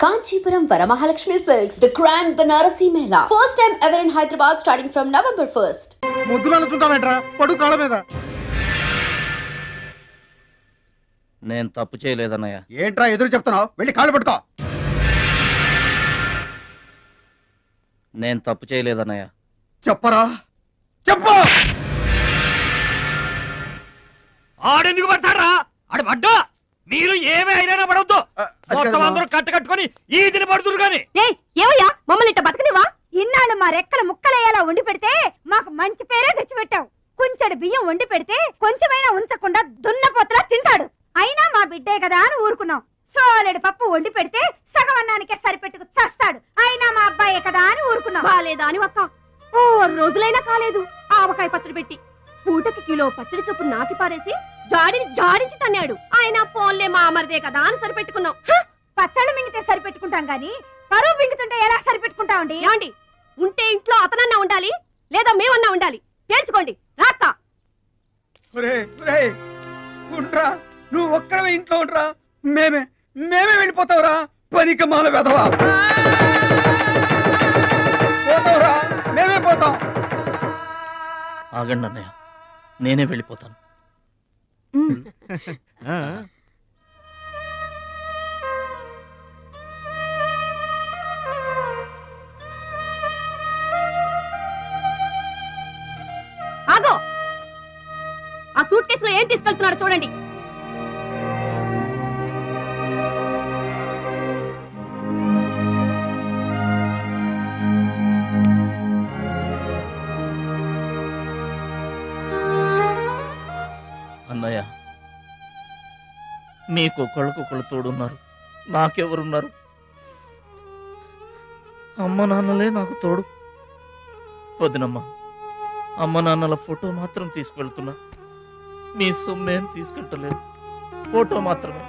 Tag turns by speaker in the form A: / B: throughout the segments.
A: Kanchipuram Varamahalakshmi Silks, the Grand Banarasi Mela. First time ever in Hyderabad starting from November 1st.
B: ముద్దులనుకుంటావేంట్రా పడు కాళ్ళ మీద.
C: నేను తప్పు చేయలేదన్నయ్య.
B: ఏంట్రా ఎదురు చెప్తున్నావు? వెళ్ళి కాళ్ళు పట్టుకో.
C: నేను తప్పు చేయలేదన్నయ్య.
B: చెప్పరా చెప్పు.
D: ఆడెందుకు పడతారా? ఆడ పడ్డా మీరు ఏమే అయినా పడవద్దు. మొత్తం అందరూ కట్టుకొని ఈదిని పడుతురు గాని.
E: ఏమయ్యా మమ్మల్ని ఇట్ట బతకనివా? ఇన్నాళ్ళు మా రెక్కల ముక్కలయ్యేలా వండి పెడితే మాకు మంచి పేరే తెచ్చిపెట్టావు. కొంచెడు బియ్యం వండి పెడితే కొంచెమైనా ఉంచకుండా దున్నపోతలా తింటాడు. అయినా మా బిడ్డే కదా అని ఊరుకున్నాం. సోలెడు పప్పు వండి పెడితే సగం అన్నానికే సరిపెట్టుకు చస్తాడు. అయినా మా అబ్బాయే కదా అని ఊరుకున్నాం. బాలేదా అని ఒక్క రోజులైనా కాలేదు. ఆవకాయ పచ్చడి పెట్టి పూటకి కిలో పచ్చడి చొప్పు నాకి పారేసి జాడించి తన్నాడు. ఆయన పోన్లే మా అమర్దే కదా అని సరిపెట్టుకున్నాం. పచ్చళ్ళు మింగితే సరిపెట్టుకుంటాం గాని పరువు మింగుతుంటే ఎలా సరిపెట్టుకుంటామండి? ఏమండి, ఉంటే ఇంట్లో అతనన్నా ఉండాలి, లేదా మేమన్నా ఉండాలి. తేల్చుకోండి. రాక్క
B: నువ్వు ఒక్కడవే ఇంట్లో ఉండరా. మేమే వెళ్ళిపోతావురా. పనికి మాల వెదవా. పోతావురా, మేమే పోతాం.
C: ఆగండి అన్నయ్య, నేనే వెళ్ళిపోతాను.
E: ఆగో, ఆ సూట్ కేసులో ఏం తీసుకెళ్తున్నారో చూడండి.
C: అన్నయ్య, మీకు ఒకళ్ళకొకళ్ళు తోడున్నారు, నాకెవరున్నారు? అమ్మ నాన్నలే నాకు తోడు. వదినమ్మ, అమ్మ నాన్నల ఫోటో మాత్రం తీసుకెళ్తున్నా. మీ సొమ్మేం తీసుకెళ్ళలేదు, ఫోటో మాత్రమే.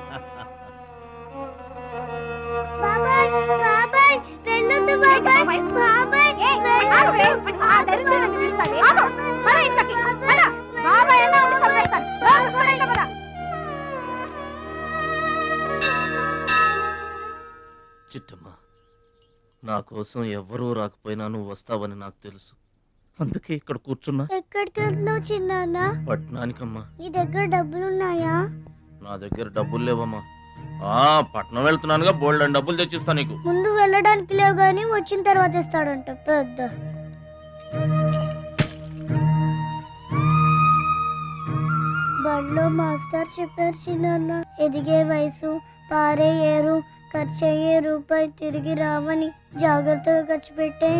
C: చిట్టమ్మ, నా కోసం ఎవ్వరూ రాకపోయినా నువ్వు వస్తావని నాకు తెలుసు. అందుకే ఇక్కడ కూర్చున్నా.
F: ఎక్కడికి వెళ్తున్నావు చిన్నాన్న?
C: పట్నానికమ్మా.
F: నీ దగ్గర డబ్బులున్నాయా?
C: నా దగ్గర డబ్బులు లేవమ్మా. పట్నం వెళ్తున్నానుగా, బోల్డ్ అని డబ్బులు తెచ్చిస్తా నీకు.
F: ముందు వెళ్ళడానికి లేవు గాని వచ్చిన తర్వాత ఇస్తాడంట పెద్ద. బడిలో మాస్టర్ చెప్పారు చిన్నాన్న, ఎదిగే వయసు, పారే ఏరు, ఖర్చయ్యే రూపాయి తిరిగి రావని. జాగ్రత్తగా ఖర్చు పెట్టే.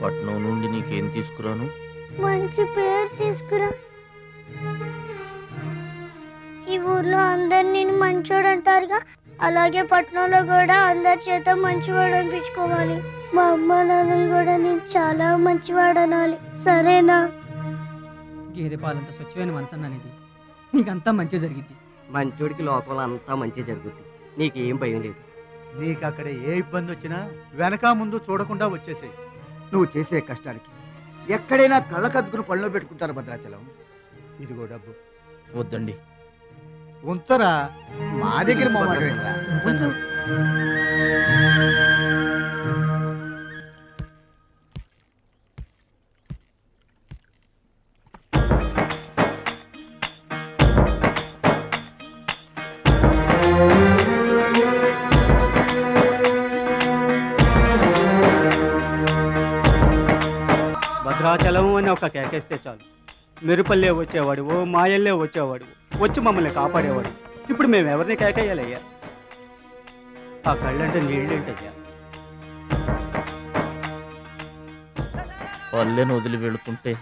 C: పట్నం నుండి నీకేం తీసుకురాను?
F: మంచి పేరు తీసుకురా. ఈ ఊర్లో అందరు నేను మంచోడు అంటారుగా, అలాగే పట్నంలో కూడా అందరి చేత మంచివాడు అనిపించుకోవాలి. మా అమ్మ నాన్నలు కూడా నేను చాలా మంచివాడు అనాలి. సరేనా?
G: గేదె పాలంత స్వచ్ఛమైన మనసు అనేది నీకంతా మంచి జరిగింది.
H: మంచోడికి లోకంలో అంతా మంచి జరుగుద్ది. నీకేం భయం లేదు.
B: నీకు అక్కడ ఏ ఇబ్బంది వచ్చినా వెనక ముందు చూడకుండా వచ్చేసేయి. నువ్వు చేసే కష్టానికి ఎక్కడైనా కళ్ళకద్దుకుని పళ్ళలో పెట్టుకుంటారు భద్రాచలం. ఇదిగో డబ్బు.
C: వద్దండి.
B: ఉంచరా, మా దగ్గర
G: భద్రాచలం అని ఒక కేకేస్తే చాలు, మెరుపల్లే వచ్చేవాడు, ఓ మాయల్లే వచ్చేవాడు, వచ్చి మమ్మల్ని కాపాడేవాడు. ఇప్పుడు మేము ఎవరిని కేకేయాలయ్యా? ఆ కళ్ళంటే నీళ్ళేంటయ్యా?
C: పల్లెను వదిలి వెళుతుంటే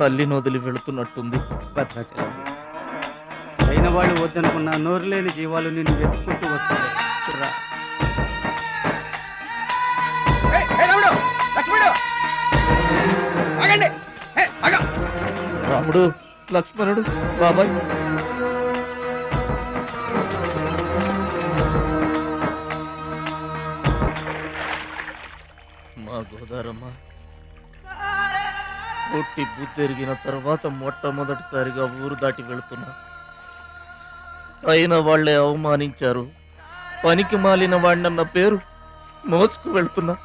C: తల్లిని వదిలి వెళుతున్నట్టుంది.
G: భద్రాచలం అయిన వాళ్ళు వద్దనుకున్న నోరు లేని జీవాలు నిన్ను వెతుక్కుంటూ వస్తుంది.
C: రాముడు, లక్ష్మణుడు, బాబాయ్, అమ్మా గోదారమ్మ, పుట్టి బుద్ధెరిగిన తర్వాత మొట్టమొదటిసారిగా ఊరు దాటి వెళుతున్నా. అయిన వాళ్లే అవమానించారు. పనికి మాలిన వాడినన్న పేరు మోసుకు వెళ్తున్నా.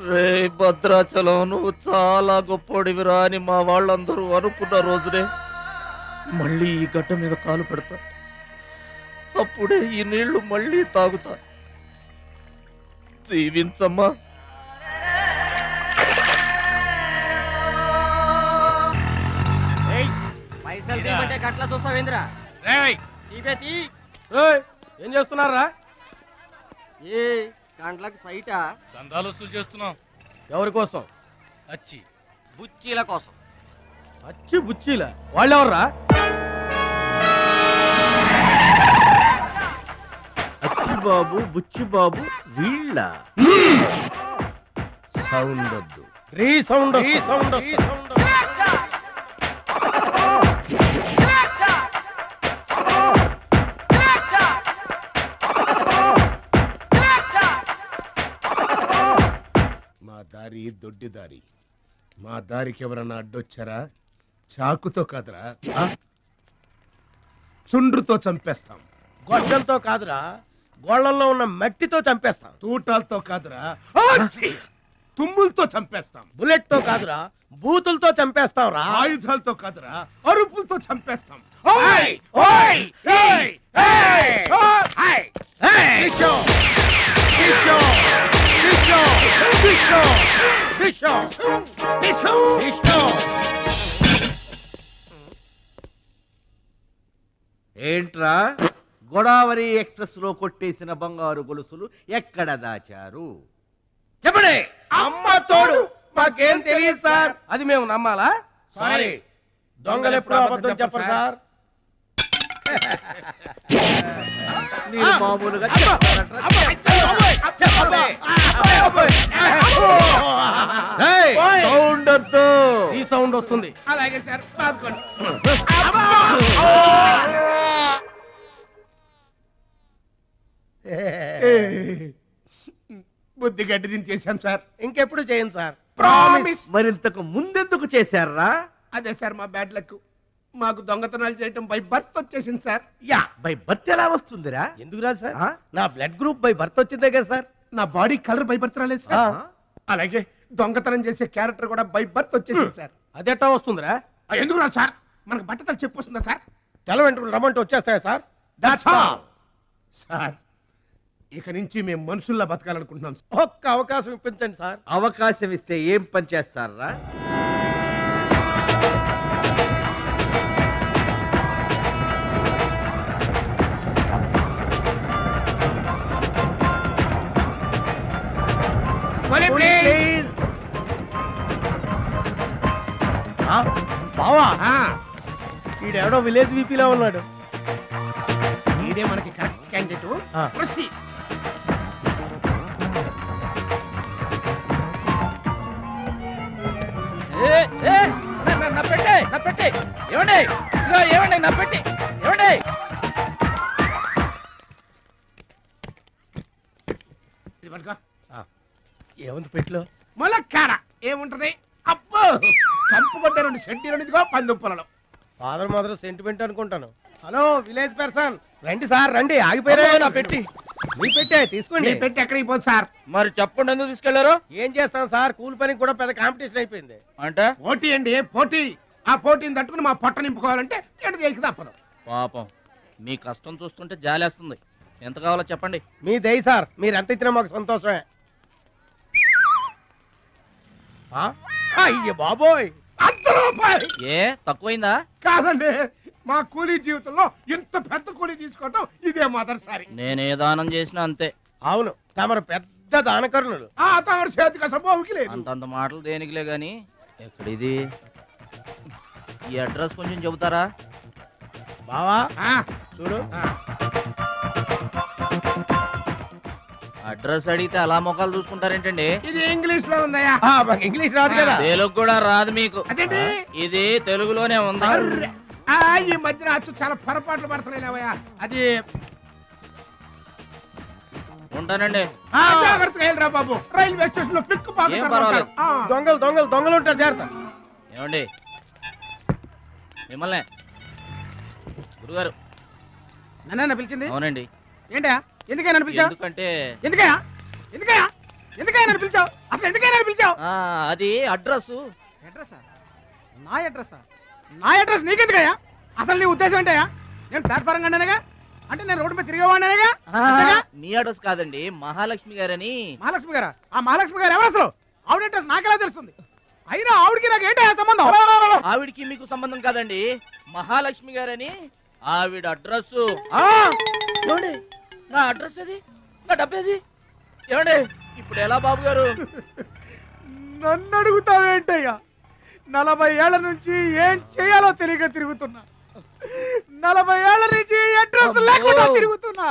C: రే భద్రాచలం, నువ్వు చాలా గొప్పోడివిరా అని మా వాళ్ళందరూ అనుకున్న రోజునే మళ్ళీ ఈ గడ్డ మీద కాలు పెడతా. అప్పుడే ఈ నీళ్లు మళ్ళీ తాగుతా. దీవించమ్మా.
H: పైసలు తీయమంటే గట్ల చూస్తావేంద్రా?
D: ఏం చేస్తున్నారా?
H: ఏ గంటలకు సైటా?
D: చందాలు వసూలు చేస్తున్నాం. ఎవరి కోసం? అచ్చి
H: బుచ్చీల కోసం.
D: అచ్చి బుచ్చీల వాళ్ళెవర్రా?
C: అచ్చి బాబు, బుచ్చి బాబు వీళ్ళ సౌండ్ వద్దు.
D: రీసౌండ్
I: మా దారి దొడ్డి దారి. మా దారికి ఎవరన్నా అడ్డొచ్చారా? చాకుతో కాదురా, చుండ్రుతో చంపేస్తాం.
D: గొడ్డలతో కాదురా, గోళ్లలో ఉన్న మట్టితో చంపేస్తాం.
I: తూటాలతో కాదురా, తుమ్ములతో చంపేస్తాం.
D: బుల్లెట్ తో కాదురా, బూతులతో చంపేస్తాం రా.
I: ఆయుధాలతో కాదురా, అరుపులతో చంపేస్తాం.
B: ఏంట్రా, గోదావరి ఎక్స్ప్రెస్ లో కొట్టేసిన బంగారు గొలుసులు ఎక్కడ దాచారు?
D: చెప్పండి. అమ్మ తోడు మాకేం తెలియదు సార్. అది మేము నమ్మాలా?
I: సారీ,
D: దొంగలు ఎప్పుడు అబద్ధం చెప్పరు సార్.
B: మీరు మామూలుగా సౌండ్ వద్దు.
D: ఈ సౌండ్ వస్తుంది.
I: అలాగే సార్, బుద్ధి గడ్డి దించేశాం సార్.
D: ఇంకెప్పుడు చేయండి సార్.
I: ప్రామిస్.
B: మరింతకు ముందెందుకు చేశారా?
I: అదే సార్ మా బ్యాడ్ లక్. మాకు దొంగతనాలు చేయటం బై బర్త్ వచ్చేసింది సార్.
B: బై బర్త్ ఎలా వస్తుందిరా?
D: ఎందుకు రాదు సార్? నా బ్లడ్ గ్రూప్ బై బర్త్ వచ్చిందే కదా సార్.
I: నా బాడీ కలర్ బై బర్త్ రాలేదు సార్. అలాగే దొంగతనం చేసే క్యారెక్టర్ కూడా బై బర్త్ వచ్చేసింది సార్.
D: అదెట్టా వస్తుందిరా?
I: ఎందుకు రాదు సార్? మనకు బట్టతలు చెప్పొస్తుందా సార్?
D: తెల్ల వెంట్రుకలు రమ్మంటే వచ్చేస్తాయా సార్?
I: That's all sir. ఇక నుంచి మేము మనుషుల్లా బతకాలనుకుంటున్నాం సార్.
D: ఒక్క అవకాశం ఇప్పించండి సార్.
B: అవకాశం ఇస్తే ఏం పని చేస్తారా?
D: బావా, ఈడెవడో విలేజ్ వీపీలో ఉన్నాడు.
I: ఇదే మనకి కరెక్ట్ క్యాండిడేట్. ప్రొసీడ్.
D: ఏముంది పెట్లో?
I: ములక్కాడ ఏముంటది? అబ్బో, కంపు కొట్టే 2 సెంటీలు పందుప్పలలో.
D: ఫాదర్ మదర్ సెంటిమెంట్ అనుకుంటాను. హలో విలేజ్ పర్సన్, రండి సార్ రండి. ఆగిపోయారా నా పెట్టి? మీ పెట్టే తీసుకోండి.
I: మీ పెట్టి ఎక్కడికి పోదు సార్?
C: మరి చెప్పండి, ఎందుకు తీసుకెళ్లారు?
D: ఏం చేస్తాం సార్, కూలి పనికి కూడా పెద్ద కాంపిటీషన్ అయిపోయింది.
C: అంటే
I: పోటీ అండి, పోటీ. ఆ పోటీని తట్టుకుని మా పొట్ట నింపుకోవాలంటే ఎటు చేయక తప్పదు.
C: పాపం, మీ కష్టం చూస్తుంటే జాలేస్తుంది. ఎంత కావాలో చెప్పండి.
D: మీ దయ సార్, మీరు ఎంత ఇచ్చినా మాకు సంతోషమే. అయ్య బాబోయ్,
I: ₹100.
C: ఏ తక్కువైందా?
I: కాదండి, మా కూలీ జీవితంలో ఇంత పెద్ద కూలీ తీసుకోవటం ఇదే మొదటిసారి.
C: నేనే దానం చేసినా అంతే.
D: అవును, తమరు పెద్ద దానకరుణులు.
I: ఆ తమరి చేతికి అసలు బావుకి లేదు.
C: అంతంత మాటలు దేనికిలే గాని, ఎక్కడిది? ఈ అడ్రస్ కొంచెం చెబుతారా?
D: బావా
I: ఆ,
D: చూడు,
C: అడ్రస్ అడిగితే అలా మొక్కలు చూసుకుంటారేంటండి?
I: ఇది ఇంగ్లీష్ లో ఉందయ్యా.
D: మాకు ఇంగ్లీష్ రాదు కదా.
C: తెలుగు కూడా రాదు మీకు.
I: అదేంటి?
C: ఇది తెలుగులోనే ఉంది.
I: అర్రె. ఈ మధ్యన అచ్చు చాలా పొరపాట్లు పడుతున్నాయి లేవయ్యా. అది
C: ఉంటానండి.
I: జాగ్రత్తగా వెళ్ళరా బాబు, రైల్వే స్టేషన్ లో పిక్
C: ఏం పర్వాలేదు.
I: దొంగలు ఉంటారు జాగ్రత్త.
C: ఏమండి మిమ్మల్ని గురుగారు.
I: నన్న పిలిచింది?
C: అవునండి.
I: ఏంటా ఎందుకైనా పిలిచావు?
C: ఎందుకంటే
I: ఎందుకయ్యా నన్ను పిలిచావు? అసలు ఎందుకైనా పిలిచావు?
C: అది అడ్రస్.
I: అడ్రస్ నా అడ్రస్ నీకెందుకయ్యా? అసలు నీ ఉద్దేశం ఏంటయ్యా? నేను ప్లాట్ఫారం కండానగా, అంటే నేను రోడ్డు మీద తిరిగేవాడినగా.
C: నీ అడ్రస్ కాదండి, మహాలక్ష్మి గారని.
I: మహాలక్ష్మి గారా? ఆ మహాలక్ష్మి గారు ఎవరు అసలు? ఆవిడ అడ్రస్ నాకెలా తెలుస్తుంది? అయినా ఆవిడకి నాకు ఏంటయ్యా సంబంధం?
C: ఆవిడికి మీకు సంబంధం కాదండి, మహాలక్ష్మి గారని ఆవిడ అడ్రస్. ఏమండి నా అడ్రస్ అది, నా డబ్బేది? ఏమండి ఇప్పుడు ఎలా బాబు గారు?
I: నన్ను అడుగుతావేంటయ్యా? 40 ఏళ్ల నుంచి ఏం చేయాలో తెలియక తిరుగుతున్నా. 40 ఏళ్ల నుంచి అడ్రస్ లేకుండా తిరుగుతున్నా.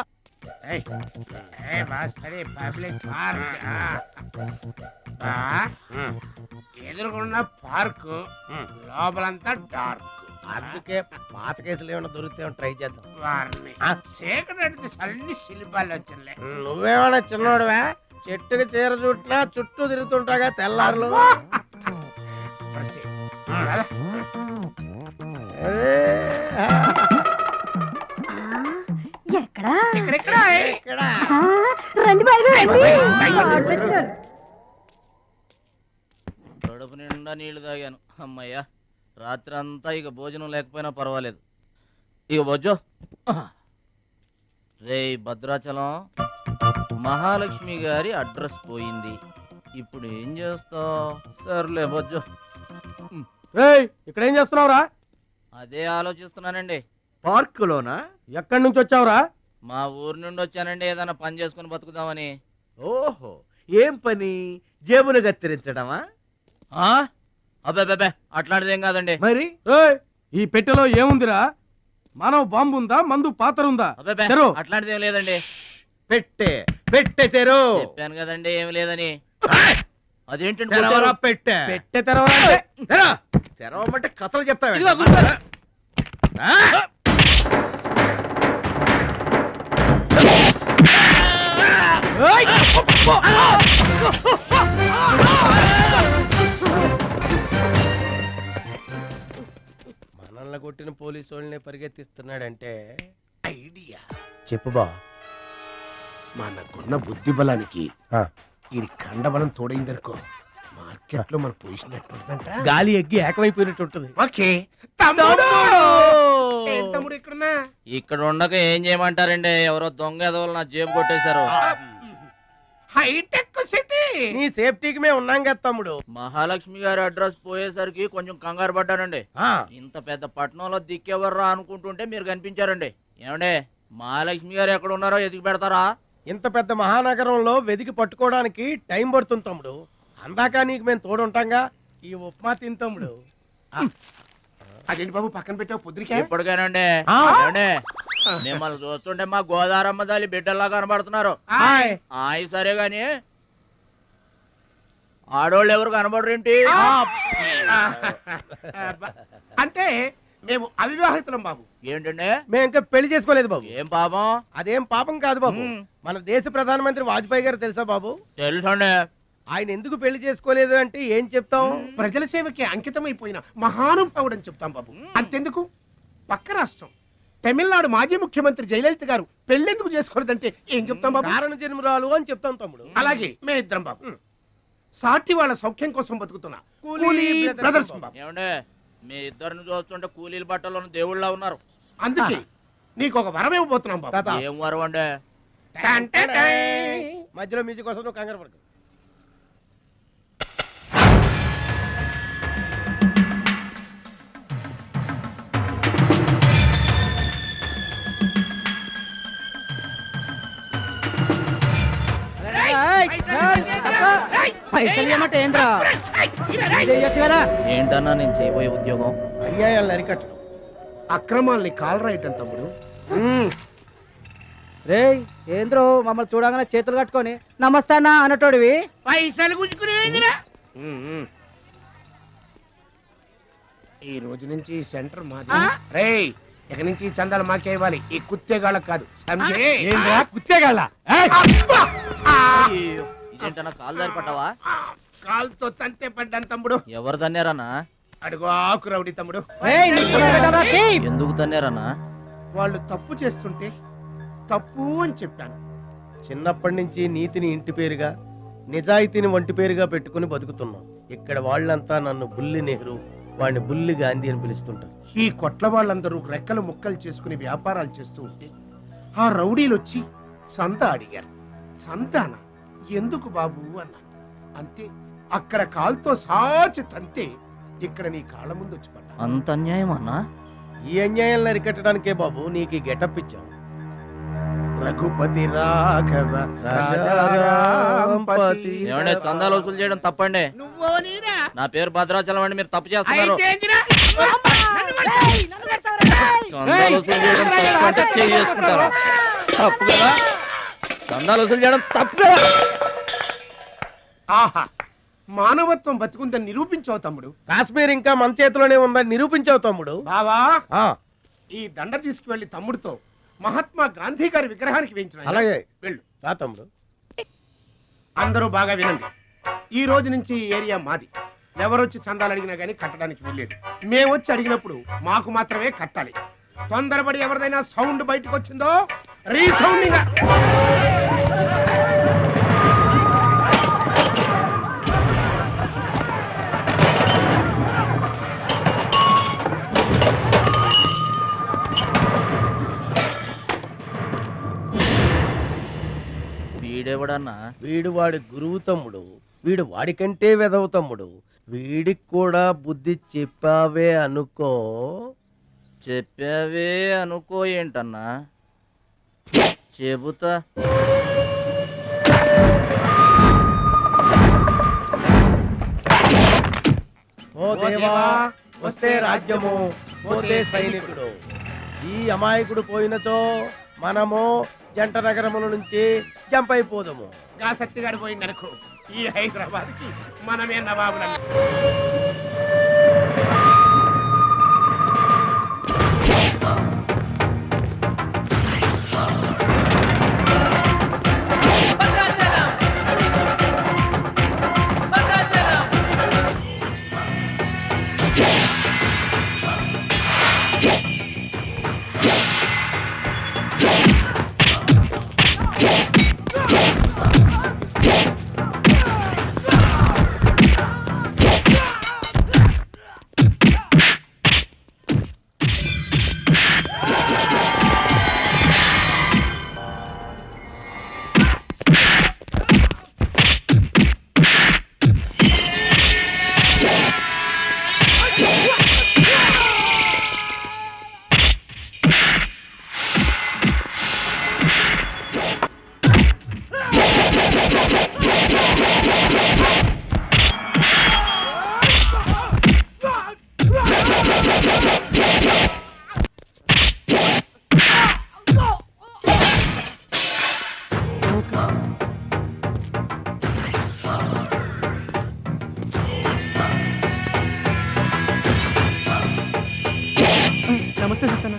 I: ఎదురుకున్న పార్కు లోపలంతా డార్క్. అందుకే పాత కేసులు ఏమైనా దొరికితే ట్రై చేద్దాం. సేకరెడ్డి అన్ని శిల్పాలు వచ్చినాయి. నువ్వేమైనా చిన్నోడువా? చెట్టుకి చీర చుట్టినా చుట్టూ తిరుగుతుంటాగా తెల్లారులు.
C: కడుపు నిండా నీళ్లు తాగాను, అమ్మయ్యా. రాత్రి అంతా ఇక భోజనం లేకపోయినా పర్వాలేదు. ఇక బొజ్జో. రే భద్రాచలం, మహాలక్ష్మి గారి అడ్రస్ పోయింది, ఇప్పుడు ఏం చేస్తావు? సర్లే బొజ్జో.
D: ఇక్కడ ఏం చేస్తున్నావురా?
C: అదే ఆలోచిస్తున్నానండి.
B: పార్కులోనా?
D: ఎక్కడి నుంచి వచ్చావురా?
C: మా ఊరు నుండి వచ్చానండి, ఏదైనా పని చేసుకుని బతుకుదామని.
B: ఓహో, ఏం పని? జేబులు కత్తిరించడమా?
C: అబ్బే అట్లాంటిది ఏం కాదండి.
B: మరి
D: ఈ పెట్టెలో ఏముందిరా? మానవ బాంబు ఉందా? మందు పాత్ర ఉందా?
C: అబ్బే అట్లాంటిది ఏం లేదండి.
B: పెట్టె తెరు.
C: చెప్పాను కదండి ఏమి లేదని. అదేంటండి
B: పెట్టె తెరవమంటే కథలు చెప్తావా?
I: మనల్ని కొట్టిన పోలీసు వాళ్ళని పరిగెత్తిస్తున్నాడంటే ఐడియా. చెప్పు బా. మనకున్న బుద్ధి బలానికి ఈ కండబలం తోడైందనుకో, మార్కెట్ లో మన పొజిషన్ ఎట్టుంటుందంట?
B: గాలి ఎగ్గి ఏకమైపోయినట్టు ఉంటుంది.
I: ఓకే తమ్ముడు ఇక్కడున్నా?
C: ఇక్కడ ఉండక ఏం చేయమంటారండి? ఎవరో దొంగ ఎదవలు నా జేబు కొట్టేశారు.
I: హైటెక్ సిటీ, నీ సేఫ్టీకి మేము ఉన్నాం కదా తమ్ముడు.
C: మహాలక్ష్మి గారి అడ్రస్ పోయేసరికి కొంచెం కంగారు పడ్డానండి. ఇంత పెద్ద పట్టణంలో దిక్కెవర్రా అనుకుంటుంటే మీరు కనిపించారండి. ఏమండే, మహాలక్ష్మి గారు ఎక్కడ ఉన్నారో ఎదిగి పెడతారా?
I: ఇంత పెద్ద మహానగరంలో వెదికి పట్టుకోవడానికి టైం పడుతుంది తమ్ముడు. అందాక నీకు మేము తోడుంటాంగా. ఈ ఉప్మా తిని తమ్ముడు. అదేంటి బాబు పక్కన పెట్టావు పొద్దురికే?
C: ఇప్పటికేనండి మిమ్మల్ని చూస్తుంటే మా గోదారమ్మ తల్లి బిడ్డల్లా కనబడుతున్నారు. ఆయి సరే గాని ఆడోళ్ళు ఎవరు కనబడరేంటి?
I: అంటే మేము అవివాహితులం బాబు.
C: ఏంటండి?
I: మేము ఇంకా పెళ్లి చేసుకోలేదు బాబు.
C: ఏం పాపం?
I: అదేం పాపం కాదు బాబు. మన దేశ ప్రధానమంత్రి వాజ్పేయి గారు తెలుసా బాబు?
C: తెలుసండి.
I: ఆయన ఎందుకు పెళ్లి చేసుకోలేదు అంటే ఏం చెప్తాం? ప్రజల సేవకి అంకితమైపోయిన మహానుభావుడు అని చెప్తాం బాబు. అంతెందుకు, పక్క రాష్ట్రం తమిళనాడు మాజీ ముఖ్యమంత్రి జయలలిత గారు పెళ్ళెందుకు చేసుకోలేదంటే ఏం చెప్తాం బాబు? కారణ జన్మరాలు అని చెప్తాం తమ్ముడు. అలాగే మే ఇద్దరం బాబు సాటి వాళ్ళ సౌఖ్యం కోసం బతుకుతున్నా కూలీ బ్రదర్స్ బాబు.
C: ఏమండే, మీ ఇద్దరిని చూస్తుంటే కూలీల బట్టలో దేవుళ్ళ ఉన్నారు.
I: అందుకే నీకు ఒక వరం ఇవ్వబోతున్నాం బాబు.
C: ఏం వరం అండి?
I: మధ్యలో మ్యూజిక్ కోసం నువ్వు కంగారు పడకు.
C: ఏంటన్నా నేను చేయబోయే ఉద్యోగం?
I: అన్యాయాలను అరికట్టడం, అక్రమాల్ని కాలరాయటం తమ్ముడు.
G: రే ఏంద్రో మమ్మల్ని చూడగానే చేతులు కట్టుకొని నమస్తానా అన్నటోడివి
I: పైసలు గుంజుకునేదిరా. ఈ రోజు నుంచి సెంటర్ మాది. రేయ్, ఇక నుంచి ఈ చందాలు మాకే ఇవ్వాలి, ఈ కుత్తేగాళ్ళకు కాదు. సంజయ్
D: ఏంద్రా కుత్తేగాళ్ళ?
C: ఇదేంటన్నా కాలు దారి పడ్డావా?
I: కాలుతో తంతే పడ్డాను తమ్ముడు.
C: ఎవరు తన్నారన్నా?
I: అడుగు ఆకు రౌడీ తమ్ముడు.
C: ఎందుకు తన్నారన్నా?
I: వాళ్ళు తప్పు చేస్తుంటే తప్పు అని చెప్పాను.
J: చిన్నప్పటి నుంచి నీతిని ఇంటి పేరుగా, నిజాయితీని వంటి పేరుగా పెట్టుకుని బతుకుతున్నాం. ఇక్కడ వాళ్ళంతా నన్ను బుల్లి నెహ్రూ, వాడిని బుల్లి గాంధీ అని పిలుస్తుంటారు.
I: ఈ కొట్ల వాళ్ళందరూ రెక్కలు ముక్కలు చేసుకుని వ్యాపారాలు చేస్తూ ఉంటే ఆ రౌడీలు వచ్చి సంత అడిగారు. సంతాన ఎందుకు బాబు అన్నాను. అంతే, అక్కడ కాలుతో సాచి తంతే ఇక్కడ నీ కాళ్ళ ముందు వచ్చి పడ్డా.
C: అంత అన్యాయం అన్నా?
J: ఈ అన్యాయాలను అరికట్టడానికే బాబు నీకు ఈ గెటప్ ఇచ్చాం.
I: రఘుపతి రాఘవ రాజారాంపతి.
C: ఏమంటే చందాలు వసూలు చేయడం తప్పండి. నా పేరు భద్రాచలం అండి, మీరు తప్పు చేస్తున్నారు. చందాలు వసూలు చేయడం తప్పు అంటే చేసుకుంటారా? తప్పు కదా, చందాలు వసూలు చేయడం తప్పు కదా.
I: ఆహా, మానవత్వం బతుకుందని నిరూపించావు తమ్ముడు.
J: కాశ్మీర్ ఇంకా మన చేతిలోనే ఉందని నిరూపించావు తమ్ముడు.
I: బావా,
J: ఆ,
I: ఈ దండ తీసుకువెళ్లి తమ్ముడితో మహాత్మా గాంధీ గారి విగ్రహానికి వేయించిన.
J: అలాగే
I: వెళ్ళు.
J: రా తమ్ముడు.
I: అందరూ బాగా వినండి. ఈ రోజు నుంచి ఈ ఏరియా మాది. ఎవరొచ్చి చందాలు అడిగినా గానీ కట్టడానికి వెళ్ళేది. మేమొచ్చి అడిగినప్పుడు మాకు మాత్రమే కట్టాలి. తొందరపడి ఎవరిదైనా సౌండ్ బయటకు వచ్చిందో రీసౌండింగ్.
C: వీడెవడన్నా?
J: వీడు వాడి గురువు తమ్ముడు. వీడు వాడికంటే వెదవు తమ్ముడు. వీడికి కూడా బుద్ధి చెప్పావే అనుకో.
C: చెప్పావే అనుకో ఏంటన్నా? చెబుతా.
J: ఓ దేవా, వస్తే రాజ్యము, పోతే సైనికుడు. ఈ అమాయకుడు పోయినతో మనము జంట నగరముల నుంచి జంప్ అయిపోదాము.
I: గా శక్తి గారు పోయిందనుకో, ఈ హైదరాబాద్ కి మనమే నవాబులం.
G: నమస్తే సత్తన్న.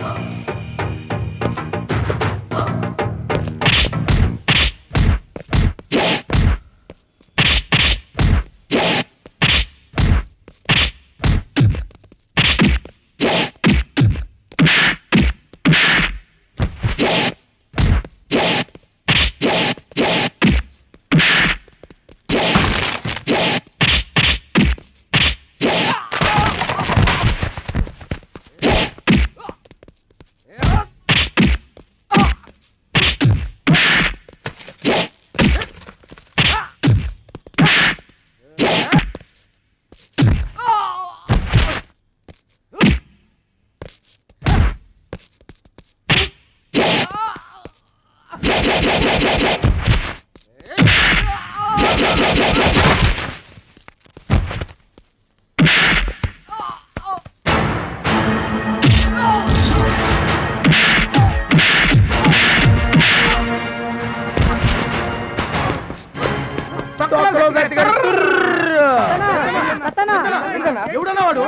J: ఎవడన్నా వాడు?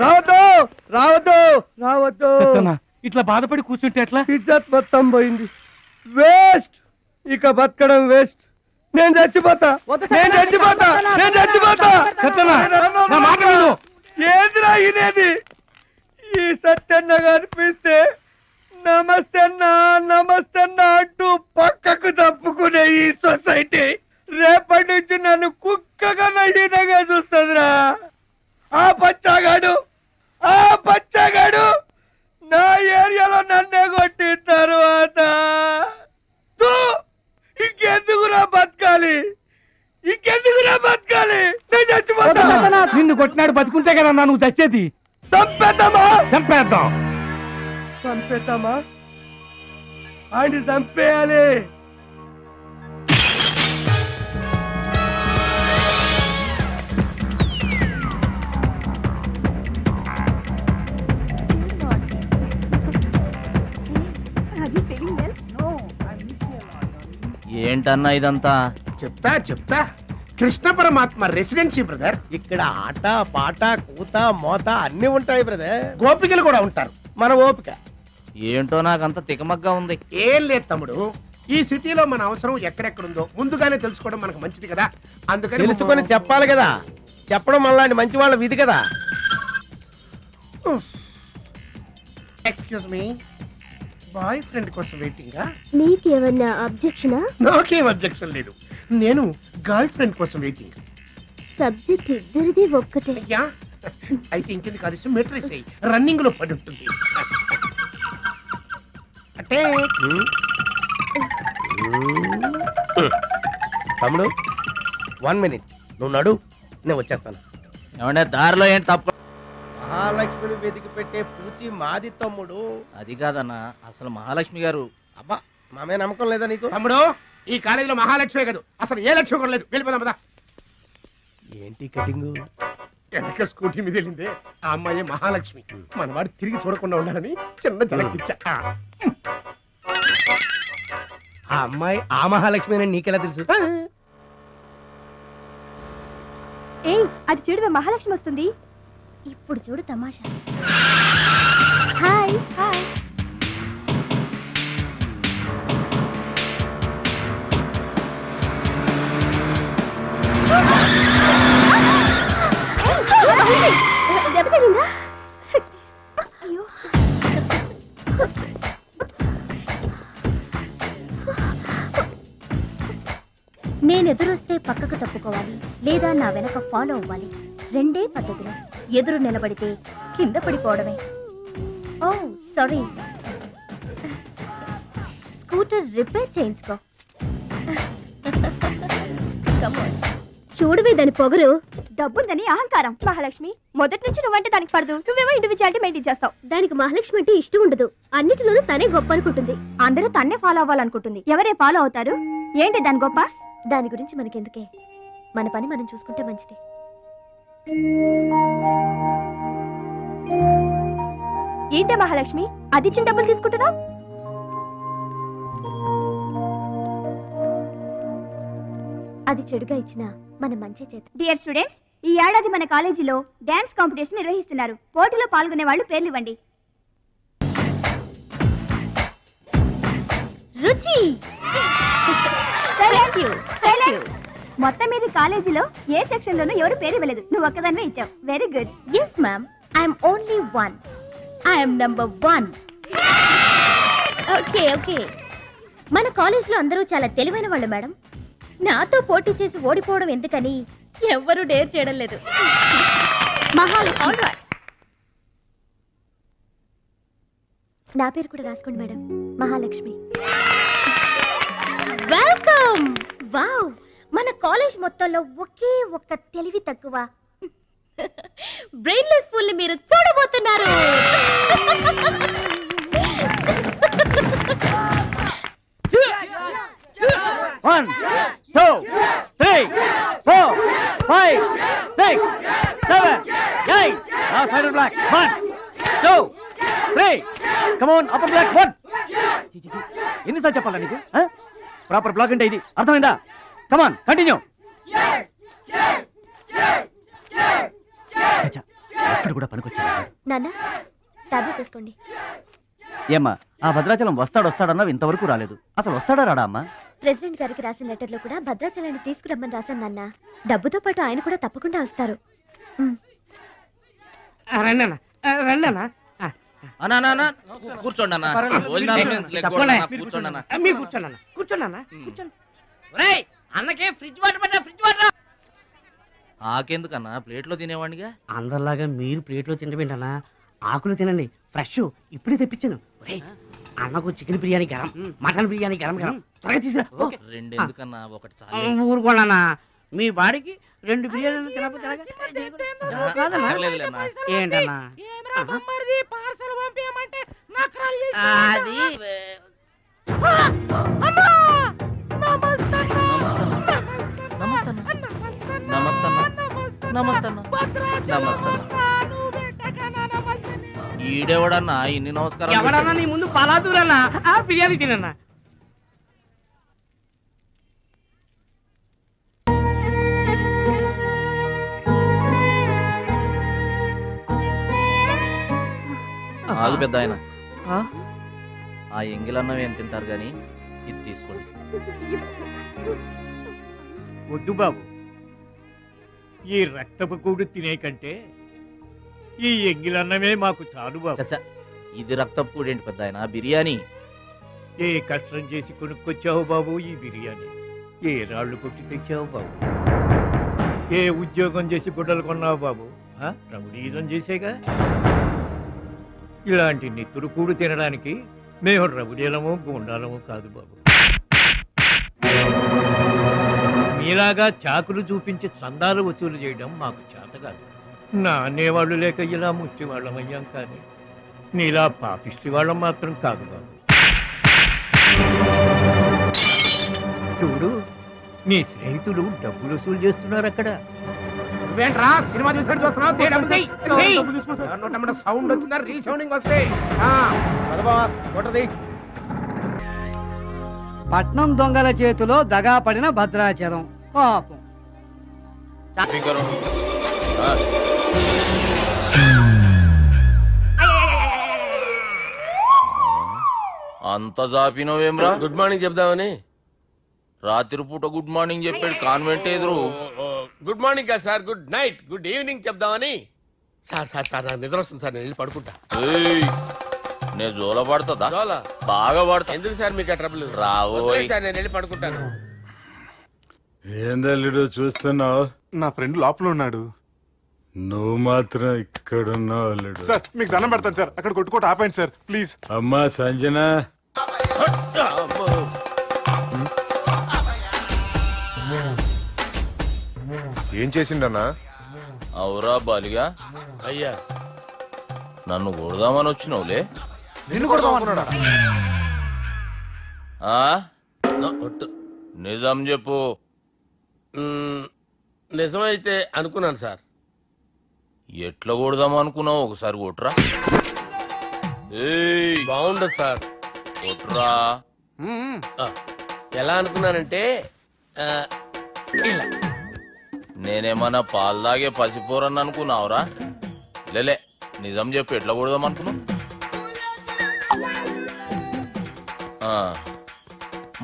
J: రావద్దు రావద్దు రావద్దు.
D: ఇట్లా బాధపడి కూర్చుంటే ఎట్లా?
J: ఇజ్జత్ మొత్తం పోయింది. వేస్ట్, ఇక బతకడం వేస్ట్. నేను చచ్చిపోతా, నేను చచ్చిపోతా, నేను చచ్చిపోతా. ఏందిరా ఇనేది? ఈ సత్యన్న కనిపిస్తే నమస్తే అన్నా నమస్తే అన్నా అంటూ పక్కకు తప్పుకునే ఈ సొసైటీ రేపటి నుంచి నన్ను కుక్కగా నయ్యినగా చూస్తుందిరా. ఆ పచ్చగాడు నా ఏరియాలో నన్నే కొట్టిన తర్వాత ఇంకెందుకురా బతకాలి? నేను చచ్చిపోతా.
D: నిన్ను కొట్టినాడు బతుకుంటే కదా నువ్వు చచ్చేది.
J: చంపేద్దామా? ఆయన చంపేయాలి.
C: ఏంటన్నా ఇదంతా?
I: చెప్తా కృష్ణ పరమాత్మ రెసిడెన్సీ బ్రదర్.
J: ఇక్కడ ఆట పాట కూత మోత అన్ని ఉంటాయి బ్రదర్.
I: గోపికలు కూడా ఉంటారు.
J: మన ఓపిక
C: ఏంటో నాకంత తికమగ్గా ఉంది.
I: ఏం లేదు తమ్ముడు, ఈ సిటీలో మన అవసరం ఎక్కడెక్కడుందో ముందుగానే తెలుసుకోవడం మనకు మంచిది కదా. అందుకని
J: తెలుసుకొని చెప్పాలి కదా. చెప్పడం మనలాంటి మంచి వాళ్ళ విధి కదా.
I: ఎక్స్క్యూజ్ మీ, బాయ్ ఫ్రెండ్ కోసం వెయిటింగా?
F: నీకేమన్నా అబ్జెక్షనా?
I: నాకేం అబ్జెక్షన్ లేదు. నేను గర్ల్ ఫ్రెండ్ కోసం వెయిటింగ్.
F: సబ్జెక్ట్ ఇద్దరిది ఒక్కటే.
I: అయ్యా అయితే ఇంకెందుకు కలిసి మెట్రిక్ రన్నింగ్ లో పడి ఉంటుంది. అంటే
J: తమ్ముడు 1 minute నువ్వు నడు, నేను వచ్చేస్తాను.
C: ఏమంటే దారిలో ఏంటి తప్పు?
J: మహాలక్ష్మిని వెతికి పెట్టే పూచి మాది తమ్ముడు.
C: అది కాదన్నా, అసలు మహాలక్ష్మి గారు.
J: అబ్బా మామే నమ్మకం లేదా నీకు?
I: తమ్ముడు, ఈ కాలేజీలో మహాలక్ష్మే కాదు, అసలు ఏ లక్ష్యం కూడా లేదు. వెళ్ళిపోదాం పదా.
J: ఏంటి కటింగ్?
I: వెనక స్కూటీ మీద వెళ్ళిందే ఆ అమ్మాయి మహాలక్ష్మి. మనవాడు తిరిగి చూడకుండా ఉండాలని చిన్న జలకిచ్చా.
J: ఆ అమ్మాయి ఆ మహాలక్ష్మి అని నీకెలా తెలుసు?
E: ఏయ్, అటు చూడు, మహాలక్ష్మి వస్తుంది.
F: ఇప్పుడు చూడు తమాషా. Hi hi. దెబ్బ తగిలిందా? అయ్యో, నేను ఎదురొస్తే పక్కకు తప్పుకోవాలి, లేదా నా వెనక ఫాలో అవ్వాలి. రెండే పద్ధతులు. ఎదురు నిలబడితే కింద పడిపోవడమే. ఓ సారీ, స్కూటర్ రిపేర్ చేయించుకో. చూడవే దాని పొగరు.
E: డబ్బుందని అహంకారం. మహాలక్ష్మి, మొదటి నుంచి నువ్వంటే దానికి పడదు. నువ్వేమో ఇండివిజువాలిటీ మెయింటైన్ చేస్తావు.
F: దానికి మహాలక్ష్మి అంటే ఇష్టం ఉండదు. అన్నిటిలోనూ తనే గొప్ప అనుకుంటుంది.
E: అందరూ తన్నే ఫాలో అవ్వాలనుకుంటుంది. ఎవరే ఫాలో అవుతారు? ఏంటి దాని గొప్ప?
F: దాని గురించి మనకెందుకే, మన పని మనం చూసుకుంటే మంచిది.
E: ఏంటే మహాలక్ష్మి, అది ఇచ్చిన డబ్బులు తీసుకుంటున్నావు?
F: అది చెడుగా ఇచ్చిన మన మంచి చేత.
E: డియర్ స్టూడెంట్స్, ఈ ఏడాది మన కాలేజీలో డాన్స్ కాంపిటీషన్ నిర్వహిస్తున్నారు. పోటీలో పాల్గొనే వాళ్ళు పేర్లు ఇవ్వండి.
F: రుచి.
E: మొత్తం మీద కాలేజీలో ఏ సెక్షన్ లోనూ ఎవరు పేరు ఇవ్వలేదు. నువ్వు ఒక్కదాన్నే ఇచ్చావు. Very good.
F: Yes ma'am, I'm only 1. I'm number 1. Okay okay. మన కాలేజీలో అందరూ చాలా తెలివైన వాళ్ళు మేడం. నాతో పోటీ చేసి ఓడిపోవడం ఎందుకని ఎవ్వరూ డేర్ చేయడం లేదు. మహాలక్ష్మి. నా పేరు కూడా రాసుకోండి మేడం, మహాలక్ష్మి. వెల్కమ్. వావ్, మన కాలేజ్ మొత్తంలో ఒకే ఒక్క తెలివి తక్కువ బ్రెయిన్లెస్ ఫుల్ ని మీరు చూడబోతున్నారు.
G: One, two, three, 4, 5, 6, 7, 8. Now side of black. 1, 2, 3. Come on, upper black. 1. ఎన్నిసార్లు చెప్పాలా నీకు? ప్రాపర్ బ్లాక్ అంటే ఇది, అర్థమైందా? Come on, continue. ఎక్కడ కూడా పనికొచ్చాడు.
F: నాన్న టాబ్లెట్ వేసుకోండి.
G: ఏమ్మా ఆ భద్రాచలం వస్తాడన్నావు, ఇంతవరకు రాలేదు. అసలు వస్తాడా రాడా అమ్మా?
F: ప్రెసిడెంట్ గారికి రాసిన లెటర్లో కూడా భద్రాచలాన్ని తీసుకురమ్మని రాశాను నాన్న. డబ్బుతో పాటు ఆయన కూడా తప్పకుండా వస్తారు.
D: రండి అన్న.
C: అన్నా కూర్చోండి అన్న. కూర్చోండి అన్న.
D: మీరు కూర్చోండి అన్న. ఒరేయ్, అన్నకే ఫ్రిడ్జ్ వాటర్
C: ఆకెందుకన్నా, ప్లేట్లో తినేవాడిగా.
D: అందరిలాగా మీరు ప్లేట్లో తినబెట్టనా, ఆకులు తినండి, ఫ్రెష్ ఇప్పుడే తెప్పించాను. ఒరేయ్, అన్నకు చికెన్ బిర్యానీ గరం, మటన్ బిర్యానీ గరం త్వరగా తీసుకురా.
C: రెండు ఎందుకన్నా, ఒకటి చాలు.
D: ఊరుకోండి, మీ బాడీకి 2 బిర్యానీలు తినకపోతే ఏంటన్నా అది
C: ఈడెవడన్నా ఇన్ని నమస్కారం?
D: ఎవడన్నా నీ ముందు పలాదూరన్నా బిర్యానీ తినన్నా.
C: ఆగు పెద్ద ఆయన, ఆ ఎంగిలన్నం ఏం తింటారు గాని ఇది తీసుకోండి.
D: వద్దు బాబు, ఈ రక్తపు కూడు తినే కంటే ఈ ఎంగిలన్నమే మాకు చాలు బాబు.
C: చచ్చా, ఇది రక్తపు కూడేంటి పెద్ద ఆయన, బిర్యానీ.
D: ఏ కష్టం చేసి కొనుక్కొచ్చావు బాబు ఈ బిర్యానీ? ఏ రాళ్ళు కొట్టి తెచ్చావు బాబు? ఏ ఉద్యోగం చేసి గుడ్డలు కొన్నావు బాబు? రౌడీజం చేసేగా. ఇలాంటి నెత్తురు కూడు తినడానికి మేము రౌడీలము గుండాలము కాదు బాబు. మీలాగా చాకులు చూపించి చందాలు వసూలు చేయడం మాకు చేత కాదు. నా అనేవాళ్ళు లేక ఇలా ముష్టి వాళ్ళం అయ్యాం, కానీ నీలా పాపిష్టి వాళ్ళం మాత్రం కాదు బాబు. చూడు, నీ స్నేహితులు డబ్బులు వసూలు చేస్తున్నారు అక్కడ.
I: నువ్వేంట్రా సినిమా చూసినట్టు సౌండ్ వచ్చిందా? రీసౌండింగ్ వస్తాయి.
K: పట్నం దొంగల చేతిలో దగా పడిన భద్రాచలం పాపం.
C: అంత జాపినవేమ్రా?
J: గుడ్ మార్నింగ్ చెప్దామని.
C: రాత్రి పూట గుడ్ మార్నింగ్ చెప్పాడు కాన్వెంట్ ఎదురు.
J: గుడ్ మార్నింగ్ కాదు sir, good night, good evening చెప్దామని. సార్ నాకు నిద్ర వస్తుంది సార్, నేను వెళ్ళి పడుకుంటా.
C: నేను జోల పడుతుందా? బాగా పడతా.
J: ఎందుకు సార్ మీకు ట్రబుల్?
C: రావు
J: సార్, నేను వెళ్ళి పడుకుంటాను.
L: ఏందల్లుడు చూస్తున్నావు?
M: నా ఫ్రెండ్ లోపల ఉన్నాడు.
L: నువ్వు మాత్రం ఇక్కడున్నావు అల్లుడు.
M: సార్ మీకు దండం పెడతాను సార్, అక్కడ కొట్టుకోట ఆపండి సార్ ప్లీజ్.
L: అమ్మా సంజన,
M: ఏం చేసిండన్నా?
C: అవురా బాలిగా,
J: అయ్యా
C: నన్ను కొడదామని వచ్చినావులే.
M: నిన్ను కొడదామన్నాడా?
C: నిజం చెప్పు.
J: నిజమైతే అనుకున్నాను సార్.
C: ఎట్లా కొడదాం అనుకున్నావు? ఒకసారి కొట్రా.
J: బాగుండదు సార్,
C: కొట్రా.
J: ఎలా అనుకున్నానంటే
C: నేనేమన్నా పాలు తాగే పసిపోరని అనుకున్నావురా? లేలే, నిజం చెప్పు, ఎట్లా కొడదాం అనుకున్నావు?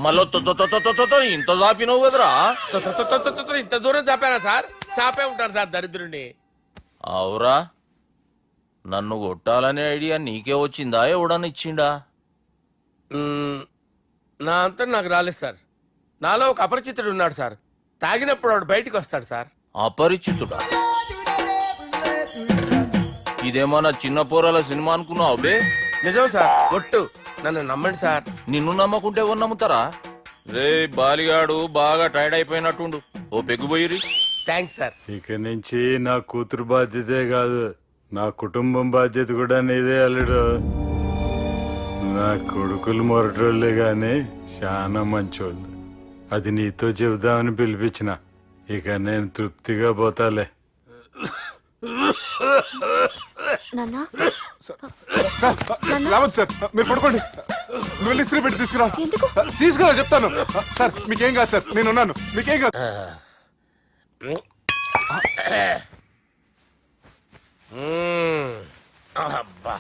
C: మళ్ళీ ఇంత చాపినావు కదరా?
J: ఇంత దూరం చాపానా సార్? చాపే ఉంటాను సార్ దరిద్రుడిని.
C: అవురా, నన్ను కొట్టాలనే ఐడియా నీకే వచ్చిందా? ఎవడన్నా ఇచ్చిండా?
J: నా అంతా నాకు రాలేదు సార్. నాలో ఒక అపరిచితుడు ఉన్నాడు సార్. తాగినప్పుడు వాడు బయటికి వస్తాడు సార్.
C: అపరిచితుడా? ఇదేమన్నా చిన్న పోరాల సినిమా అనుకున్నావు బే?
J: నిజం సార్, ఒట్టు, నన్ను నమ్మండి సార్.
C: నిన్ను నమ్మకుంటే ఎవరు నమ్ముతారా? రే బాలిగాడు బాగా టైర్డ్ అయిపోయినట్టుండు, ఓ పెగ్గుపోయిరి.
J: Thanks sir.
L: ఇక నుంచి నా కూతురు బాధ్యతే కాదు, నా కుటుంబం బాధ్యత కూడా నీదే అల్లుడు. నా కొడుకులు మొరటోళ్ళే గాని చాలా మంచోళ్ళు. అది నీతో చెబుదామని పిలిపించిన. ఇక నేను తృప్తిగా పోతాలే.
M: రావద్దు సార్, మీరు పడుకోండి. నువ్వు వెళ్ళి ఇస్త్రీ పెట్టి తీసుకురా. తీసుకురా చెప్తాను సార్. మీకేం కాదు సార్, నేనున్నాను, మీకేం కాదు.
J: అబ్బా.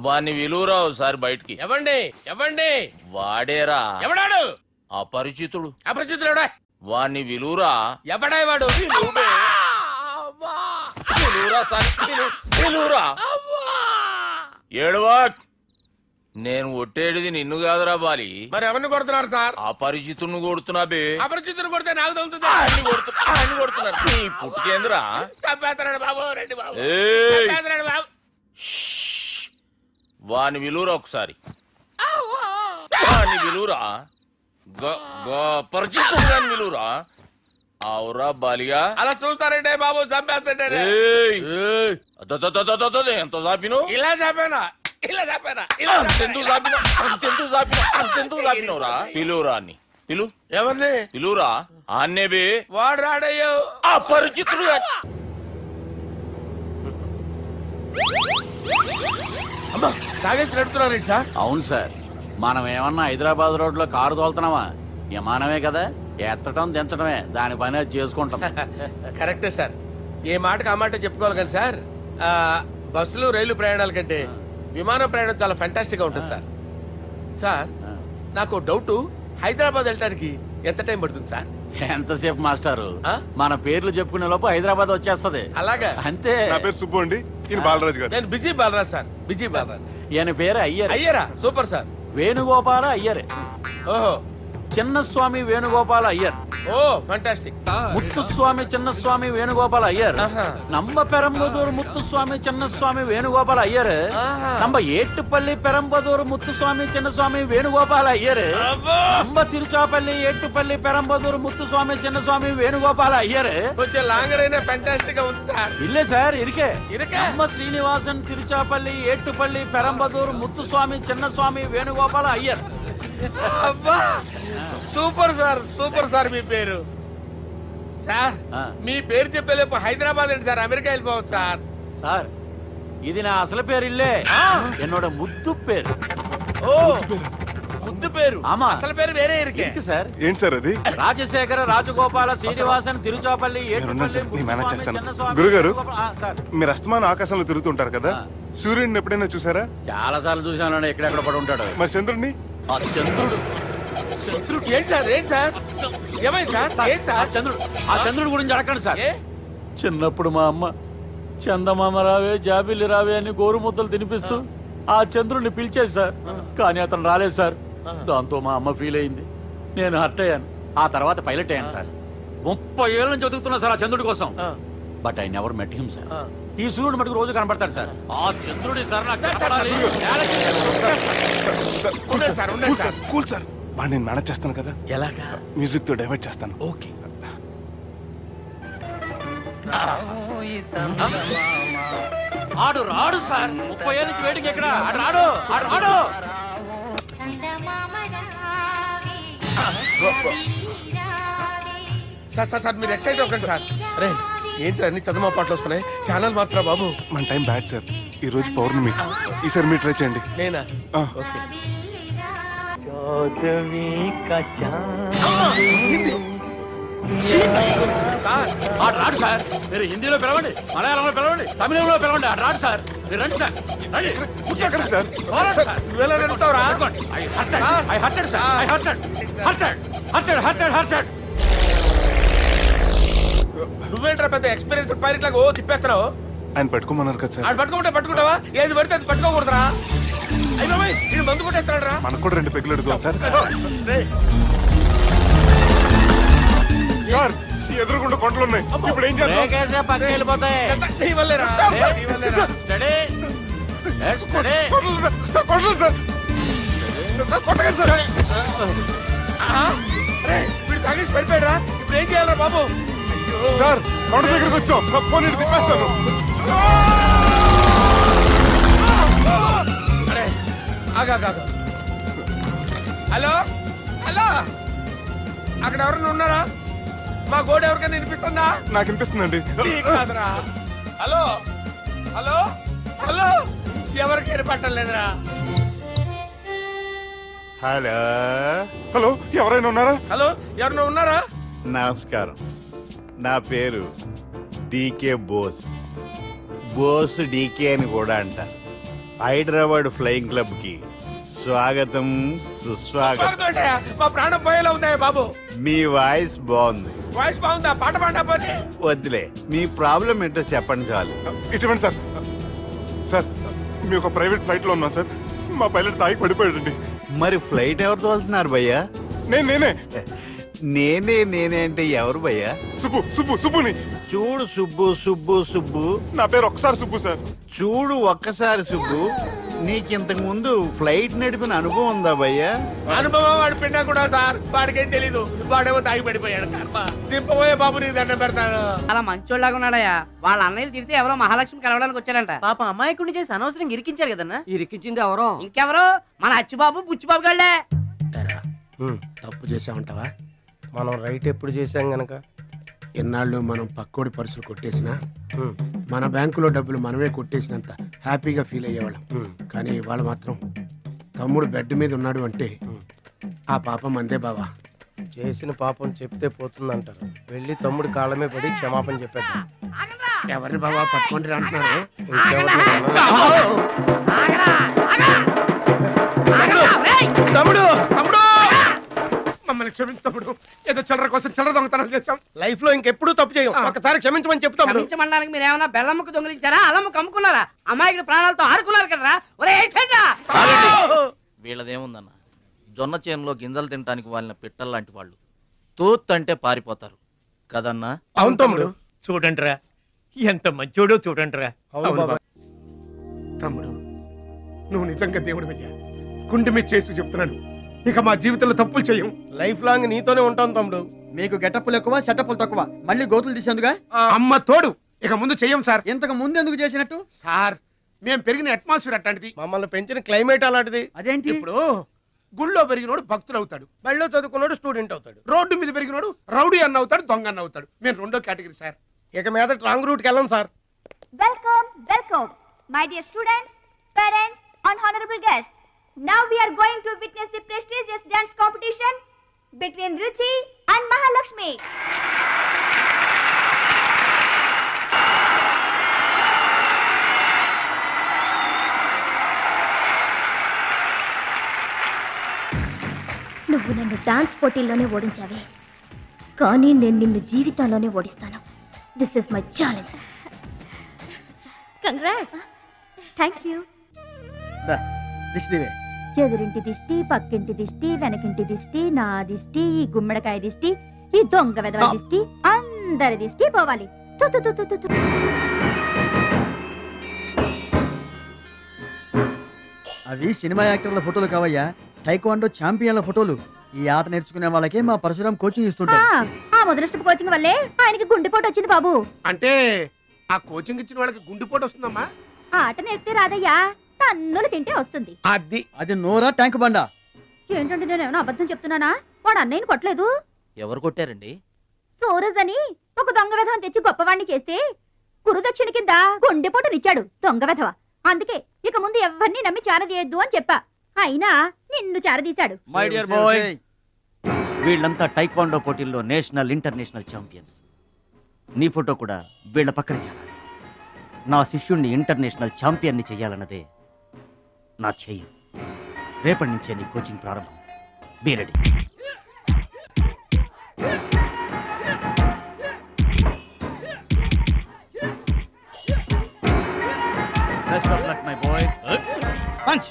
C: వాణ్ణి విలువరావు సార్ బయటికి.
J: ఎవండి
C: వాడేరా
J: ఎవడాడు?
C: అపరిచితుడు.
J: అపరిచితుడా?
C: వాణ్ణి విలువరా.
J: ఎవడా వాడు?
C: విలువరా సార్, విలువరా. ఏడవాక్. నేను ఒట్టేడిది నిన్ను కాదురా బాలి.
J: మరి ఎవరిని కొడుతున్నారు సార్?
C: అపరిచితుడిని కొడుతున్నా బే.
J: అపరిచితుడు కొడితే నాకు తగులుతుంది.
C: అన్ని కొడుతున్నారు. నీ పుట్టుకేంద్రా?
J: చంపేస్తున్నాడు బాబు, రండి బాబు.
C: ఏయ్.
J: చంపేస్తున్నాడు బాబు.
C: వాని విలువరా ఒకసారి. వాని విలువరా. పరిచితుడు విలువరా. అవురా బాలిగా.
J: అలా చూస్తారంటే బాబు, చంపేస్తుంటారు.
C: ఎంత చాపిను?
J: ఇలా చంపానా? ఇలా చంపానా?
C: అంతెందుకు చాపినవురా? పిలువురా అన్ని. పిలు.
J: ఎవరిని
C: పిలువురా. ఆన్నే బే.
J: వాడు రాడయ్యో.
C: అపరిచితుడు.
J: అమ్మా, తాగేసి నడుపుతున్నారండి సార్?
N: అవును సార్. మనం ఏమన్నా హైదరాబాద్ రోడ్లో కారు తోలుతున్నామా? విమానమే కదా, ఎత్తటం దించడమే, దాని పని అది చేసుకుంటాం.
J: కరెక్టే సార్. ఏ మాటకు ఆ మాట చెప్పుకోవాలి కానీ సార్, బస్సులు రైలు ప్రయాణాల కంటే విమానం ప్రయాణం చాలా ఫ్యాంటాస్టిక్ గా ఉంటుంది సార్. సార్ నాకు డౌట్, హైదరాబాద్ వెళ్ళడానికి ఎంత టైం పడుతుంది సార్?
N: ఎంతసేపు మాస్టారు, మన పేర్లు చెప్పుకునే లోపు హైదరాబాద్ వచ్చేస్తది.
J: అలాగా?
N: అంతే.
M: నా పేరు సుబ్బు అండి, ఈయన బాలరాజు గారు.
J: నేను busy Balaraj sir. Busy Balaraj.
N: ఈయన పేరు అయ్యర్.
J: అయ్యరా? Super sir.
N: వేణుగోపాల అయ్యర్.
J: ఓహో.
N: చిన్నస్వామి వేణుగోపాల అయ్యర్.
J: ఓ ఫంటాస్టిక్.
N: ముత్తుస్వామి చిన్నస్వామి వేణుగోపాల అయ్యర్. நம்ம பெரம்பதூர் முத்துசுவாமி சின்னசுவாமி வேணுகோபால ஐயர். நம்ம ஏட்டுப்பள்ளி பெரம்பதூர் முத்துசுவாமி சின்னசுவாமி வேணுகோபால ஐயர். நம்ம திருச்சாப்பள்ளி ஏட்டுப்பள்ளி பெரம்பதூர் முத்துசுவாமி சின்னசுவாமி வேணுகோபால ஐயர்.
J: కొంచెం లాంగర్ అయినా ఫంటాస్టిక్ గా ఉంది సార్.
N: இல்ல சார் இருக்கே. நம்ம ஸ்ரீனிவாசன் திருச்சாப்பள்ளி ஏட்டுப்பள்ளி பெரம்பதூர் முத்துசுவாமி சின்னசுவாமி வேணுகோபால ஐயர்.
J: అబ్బా సూపర్ సార్, సూపర్ సార్. మీ పేరు సార్, మీ పేరు చెప్పేలేపు హైదరాబాద్ అండి సార్, అమెరికా వెళ్ళిపోవచ్చు సార్.
N: సార్ ఇది నా అసలు పేరు ఇల్లే, என்னோட ముద్దు పేరు.
J: ఓ ముద్దు పేరు.
N: ఆమా,
J: అసలు పేరు వేరే ఇరికే
M: సార్. ఏంటి సార్ అది?
N: రాజశేఖర రాజగోపాల శ్రీనివాసన్ తిరుచాపల్లి
M: గురుగారు, మీరు అస్తమానం ఆకాశంలో తిరుగుతుంటారు కదా, సూర్యుడిని ఎప్పుడైనా చూసారా?
N: చాలా సార్లు చూసాను, ఎక్కడెక్కడ పడి ఉంటాడు.
M: మరి చంద్రుడిని?
N: ఆ చంద్రుడు.
J: ఏంటి సార్? ఏంటి సార్? ఏమైంది సార్? ఏంటి సార్?
N: ఆ చంద్రుడి గురించి అడగండి సార్. చిన్నప్పుడు మా అమ్మ చందమామ రావే జాబిల్లి రావే అని గోరు ముద్దలు తినిపిస్తూ ఆ చంద్రుడిని పిలిచేది సార్. కానీ అతను రాలేదు సార్. దాంతో మా అమ్మ ఫీల్ అయింది, నేను హర్ట్ అయ్యాను. ఆ తర్వాత పైలట్ అయ్యాను సార్. 30 ఏళ్ళ నుంచి చదువుతున్నా సార్ ఆ చంద్రుడి కోసం. But I never met him sir. ఈ సూర్యుడు మటుకు రోజు కనపడతాడు సార్. ఆ చంద్రుడి సార్ నాకు కనపడాలి.
M: కూల్ సార్, వాడిని నేను మేనేజ్ చేస్తాను కదా.
J: ఎలాగా?
M: మ్యూజిక్ తో డైవర్ట్ చేస్తాను.
J: ఓకే.
N: ఆడు రాడు సార్. 30 ఏళ్ళ నుంచి వెయిటింగ్ ఎక్కడ? ఆడు రాడు, ఆడు రాడు.
J: సార్ సార్ సార్ మీరు ఎక్సైట్ అవ్వకండి సార్. రే ఏంటి అన్ని చదువు పాటలు వస్తున్నాయి, ఛానల్ మార్చరా బాబు.
M: మన టైం బ్యాడ్ సార్, ఈ రోజు పౌర్ణమి. ఈసారి మీరు ట్రై చేయండి.
J: నేనా? ఓకే.
N: ఆడు రాడు సార్. మీరు హిందీలో పిలవండి, మలయాళంలో పిలవండి, తమిళంలో పిలవండి. ఆడు రాడు సార్. మీరు రండి సార్, రండి.
M: సార్
J: నువ్వేంట్రా పెద్ద ఎక్స్పీరియన్స్ పైరెట్ లాగా ఓ తిప్పేస్తున్నావు?
M: ఆయన పట్టుకోమన్నారు కదా సార్.
J: ఆడు పట్టుకుంటే పట్టుకుంటావా? ఏది పడితే అది పట్టుకోకూడదురా. అయ్యో ఇది మందు కొట్టేస్తాడు రా.
M: మనకు కూడా 2 పెగ్గులు అడుగుతాం సార్. సార్ ఎదురుకుండా కొండలు ఉన్నాయి, ఇప్పుడు ఏం చేద్దాం?
N: పక్కకి వెళ్ళిపోతాయి.
J: నీ వల్లేరా?
M: కొండలు సార్, కొట్టగా సార్.
J: వీడు తాగేసి పడిపోయాడురా. ఇప్పుడు ఏం చేయాలరా బాబు?
M: సార్ కొండ దగ్గరకు వచ్చాం, ఫోన్ ఇటు తిప్పేస్తాను.
J: హలో హలో, అక్కడ ఎవరైనా ఉన్నారా? మా గోడ ఎవరికైనా వినిపిస్తుందా?
M: నాకు వినిపిస్తుందండి.
J: కాదురా. హలో హలో హలో, ఎవరికి ఏర్పట్టలేదురా.
M: హలో హలో, ఎవరైనా ఉన్నారా?
J: హలో ఎవరైనా ఉన్నారా?
O: నమస్కారం, నా పేరు డికే బోస్.
N: బోస్ డీకే అని కూడా అంటారు. హైదరాబాద్ ఫ్లయింగ్ క్లబ్ కి స్వాగతం సుస్వాగతం.
J: మా ప్రాణం పోయేలా ఉందా బాబు?
N: మీ వాయిస్ బాగుంది.
J: వాయిస్ బాగుందా? పాట పాడా పోనీ.
N: వద్దులే, మీ ప్రాబ్లం ఏంటో చెప్పండి చాలు.
M: ఇటువంటి సార్ సార్ మీ ఒక ప్రైవేట్ ఫ్లైట్ లో ఉన్నాం సార్. మా పైలట్ తాగి పడిపోయాడండి.
N: మరి ఫ్లైట్ ఎవరు తోలుతున్నారు భయ్యా?
M: నేనే
N: నేనే అంటే ఎవరు భయ్యా?
M: సుబ్బుని.
N: చూడు సుబ్బు
M: నా పేరు ఒకసారి సుబ్బు సార్.
N: చూడు ఒక్కసారి సుబ్బు, నీకింతకు ముందు ఫ్లైట్ నడిపిన అనుభవం ఉందా భయ్యా?
J: అనుభవం వాడు పిండా కూడా సార్. వాడికేం తెలీదు. వాడేమో తాగి పడిపోయాడు. దింపబోయే బాబు నీకు దండం పెడతాడు.
K: అలా మంచోళ్ళగా ఉన్నాడయ్యా. వాళ్ళ అన్నయ్యలు తిరిగితే ఎవరో మహాలక్ష్మి కలవడానికి వచ్చారంట. పాప అమాయకుడిని చేసి అనవసరం ఇరికించారు కదన్నా.
H: ఇరికించింది ఎవరో?
K: ఇంకెవరు? మన అచ్చిబాబు బుచ్చిబాబు గళ్ళే.
I: తప్పు చేసామంటావా? మనం రైట్ ఎప్పుడు చేసాం గనక ఎన్నాళ్ళు మనం పక్కోడి పర్సులు కొట్టేసినా మన బ్యాంకులో డబ్బులు మనమే కొట్టేసినంత హ్యాపీగా ఫీల్ అయ్యేవాళ్ళం. కానీ వాళ్ళు మాత్రం తమ్ముడు బెడ్ మీద ఉన్నాడు అంటే ఆ పాపం అందే బావా. చేసిన పాపం చెప్తే పోతుందంటారు. వెళ్ళి తమ్ముడు కాళ్ళమే పడి క్షమాపణ చెప్పేద్దాం. ఎవరిని బావా పట్టుకుంటారు అంటున్నారు? తమ్ముడు మమ్మల్ని క్షమించు తమ్ముడు. ఏదో చిల్లర కోసం చిల్లర దొంగతనం చేశాం. లైఫ్ లో ఇంకెప్పుడు తప్పు చేయం. ఒకసారి క్షమించమని చెప్తాం.
K: క్షమించమనడానికి మీరు ఏమైనా బెల్లమ్మకు దొంగిలించారా? అల్లమ్మకు అమ్ముకున్నారా? అమాయకుడి ప్రాణాలతో ఆడుకున్నారు కదరా. ఒరే
C: వీళ్ళదేముందన్న, జొన్న చేనులో గింజలు తినడానికి వాళ్ళని పిట్టల్లాంటి వాళ్ళు. తూత్ అంటే పారిపోతారు కదన్నా.
I: అవును తమ్ముడు.
D: చూడండిరా, ఎంత మంచోడో చూడండిరా.
I: తమ్ముడు నువ్వు నిజంగా దేవుడు అయ్యా. గుండె మీద చేసి చెప్తున్నాను. ఇక మా జీవితంలో తప్పులు చేయం. లైఫ్ లాంగ్ నీతోనే ఉంటాం తమ్ముడు.
K: మీకు గెటప్పులు ఎక్కువ, సెటప్పులు తక్కువ. మళ్ళీ గోతులు తీసేందుగా
I: అమ్మ తోడు. ఇక ముందు చెయ్యం సార్.
K: ఇంతకు ముందు ఎందుకు చేసినట్టు?
I: సార్ మేము పెరిగిన అట్మాస్ఫియర్ అట్లాంటిది. మమ్మల్ని పెంచిన క్లైమేట్ అలాంటిది.
K: అదేంటి?
I: ఇప్పుడు గుళ్ళో పెరిగినోడు భక్తుడు అవుతాడు, బళ్ళో చదువుకున్నాడు స్టూడెంట్ అవుతాడు, రోడ్డు మీద పెరిగినోడు రౌడీ అన్న అవుతాడు, దొంగ అన్న అవుతాడు. మేము రెండో కేటగిరీ సార్. ఇక మీద రాంగ్ రూట్కి వెళ్ళాం sir.
E: Welcome, my dear students, parents, and honorable guests. Now we are going to witness the prestigious dance competition between Ruchi and Mahalakshmi.
F: నువ్వు నన్ను డాన్స్ పోటీల్లోనే ఓడించావే, కానీ నేను నిన్ను జీవితంలోనే ఓడిస్తాను. This is my challenge. Congrats. Thank you. ఎదురింటి దిష్టి, పక్కింటి దిష్టి, వెనకింటి దిష్టి, నా దిష్టి, ఈ గుమ్మడికాయ దిష్టి, ఈ దొంగ వెధవ దిష్టి, అందరి దిష్టి పోవాలి.
K: అవి సినిమా యాక్టర్ల ఫోటోలు కావయ్యా, టైక్వాండో ఛాంపియన్ల ఫోటోలు. ఈ ఆట నేర్చుకునే వాళ్ళకే మా పరశురాం కోచింగ్ ఇస్తుంటారు.
F: ఆ మొదలస్టు కోచింగ్ వల్లే ఆయనకి గుండెపోటు వచ్చింది బాబు.
I: అంటే ఆ కోచింగ్ ఇచ్చిన వాళ్ళకి గుండెపోటు వస్తుందమ్మా?
F: ఆట నేర్పితే రాదయ్యా, తన్నులు తింటే వస్తుంది.
K: అది నోరా ట్యాంక్ బండా?
F: ఏంటంటే నేనేమన్నా అబద్ధం చెప్తున్నానా? వాడు అన్నయ్యని కొట్టలేదు.
C: ఎవరు కొట్టారండి?
F: సూరజ్ అని ఒక దొంగ వెధవని తెచ్చి గొప్పవాణ్ణి చేస్తే గురుదక్షిణ కింద గుండెపోటునిచ్చాడు దొంగ వెధవ. అందుకే ఇక ముందు ఎవరిని నమ్మి చారదీయద్దు అని చెప్పా. అయినా నిన్ను చారదీశాడు.
N: మై డియర్ బాయ్, వీళ్ళంతా టైక్వాండో పోటీల్లో నేషనల్ ఇంటర్నేషనల్ ఛాంపియన్స్. నీ ఫోటో కూడా వీళ్ళ పక్కన చేరాలి. నా శిష్యుణ్ణి ఇంటర్నేషనల్ ఛాంపియన్ని చెయ్యాలన్నదే నా చెయ్యి. రేపటి నుంచే నీ కోచింగ్ ప్రారంభం. Be ready. Best of luck my boy. Punch.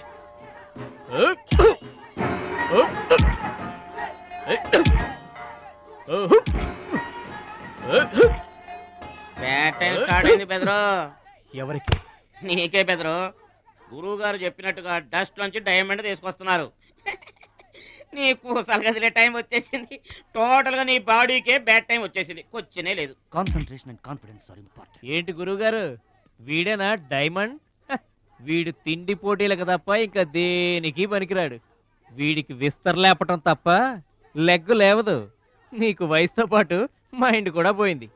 K: ఎవరికి?
O: నీకే బెదరు. గురువు గారు చెప్పినట్టుగా డస్ట్ నుంచి డైమండ్ తీసుకొస్తున్నారు. నీ పూసలు కదిలే టైం వచ్చేసింది. టోటల్ గా నీ బాడీకే బ్యాడ్ టైం వచ్చేసింది. కొచ్చినే లేదు.
N: Concentration and confidence are important.
D: ఏంటి గురువు గారు, వీడేనా డైమండ్? వీడు తిండి పోటీలకు తప్ప ఇంకా దేనికి పనికిరాడు. వీడికి విస్తరలేపటం తప్ప లెగ్గు లేవదు. నీకు వయసుతో పాటు మైండ్ కూడా పోయింది.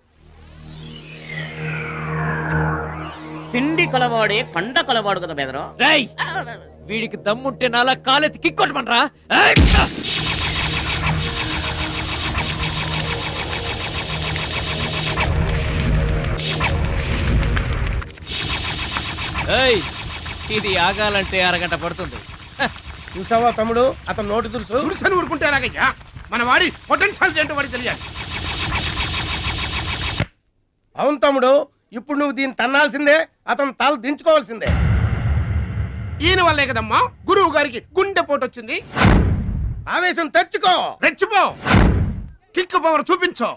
O: తిండి కలవాడే పండ కలవాడు కదా బెదరు.
D: వీడికి దమ్ముంటే నాలా కాలెత్తి కిక్కొట్టమనరా. ఏయ్, ఇది ఆగాలంటే అరగంట పడుతుంది.
J: చూసావా తమ్ముడు అతను నోటి దురుసు.
I: దురుసని ఊరుకుంటే ఎలాగయ్యా? మన వాడి పొటెన్షియల్ ఏంటో వాడికి తెలియాలి.
J: అవును తమ్ముడు, ఇప్పుడు నువ్వు దీన్ని తన్నాల్సిందే, అతను తల దించుకోవాల్సిందే.
I: ఈయన వల్లే కదమ్మా గురువు గారికి గుండెపోటు వచ్చింది.
J: ఆవేశం తెచ్చుకో,
I: రెచ్చిపో, కిక్ పవర్ చూపించో.